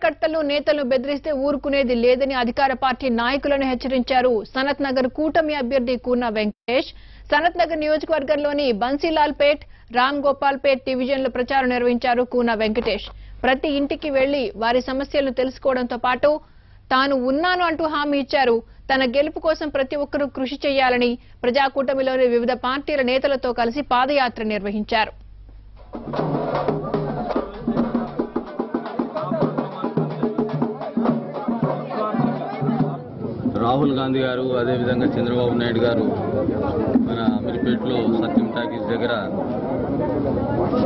కార్యకర్తలు నేతలు బెదిరిస్తే ఊరుకునేది లేదని అధికార పార్టీ నాయకులను హెచ్చరించారు. సనత్ నగర్ కూటమి అభ్యర్థి కూన వెంకటేష్ సనత్ నగర్ నియోజకవర్గంలోని బన్సీలాల్పేట్, రామ్ గోపాల్పేట్ డివిజన్లో ప్రచారం నిర్వహించారు. కూన వెంకటేష్ ప్రతి ఇంటికి వెళ్లి వారి సమస్యలను తెలుసుకోవడంతో పాటు తాను ఉన్నాను అంటూ హామీ ఇచ్చారు. తన గెలుపు కోసం ప్రతి ఒక్కరూ కృషి చేయాలని ప్రజాకూటమిలోని వివిధ పార్టీల నేతలతో కలిసి పాదయాత్ర నిర్వహించారు. రాహుల్ గాంధీ గారు అదేవిధంగా చంద్రబాబు నాయుడు గారు మన అమీర్పేటలో సత్యం టాకీస్ దగ్గర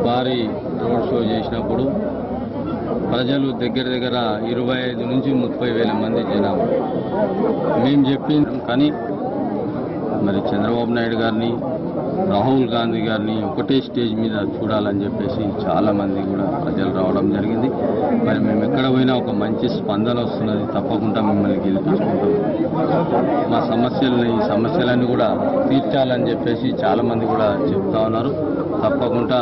భారీ రోడ్ షో చేసినప్పుడు ప్రజలు దగ్గర 25 నుంచి 30 వేల మంది జనాభా మేము చెప్పింది. కానీ మరి చంద్రబాబు నాయుడు గారిని, రాహుల్ గాంధీ గారిని ఒకటే స్టేజ్ మీద చూడాలని చెప్పేసి చాలామంది కూడా ప్రజలు రావడం జరిగింది. మరి మేము ఎక్కడ పోయినా ఒక మంచి స్పందన వస్తున్నది. తప్పకుండా మిమ్మల్ని గెలిపించుకుంటాం, మా ఈ సమస్యలన్నీ కూడా తీర్చాలని చెప్పేసి చాలామంది కూడా చెప్తా ఉన్నారు. తప్పకుండా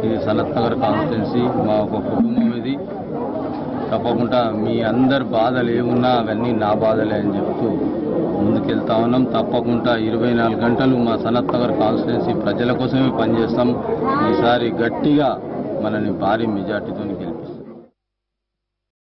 ఇది సనత్ నగర్ కాన్స్టిట్యున్సీ మా ఒక కుటుంబం. ఇది తప్పకుండా మీ అందరి బాధలు ఏమున్నా అవన్నీ నా బాధలే అని చెప్తూ ముందుకెళ్తా ఉన్నాం. తప్పకుండా 24 గంటలు మా సనత్ నగర్ కాన్స్టిట్యున్సీ ప్రజల కోసమే పనిచేస్తాం. ఈసారి గట్టిగా మనని భారీ మెజార్టీతో గెలిపిస్తాం.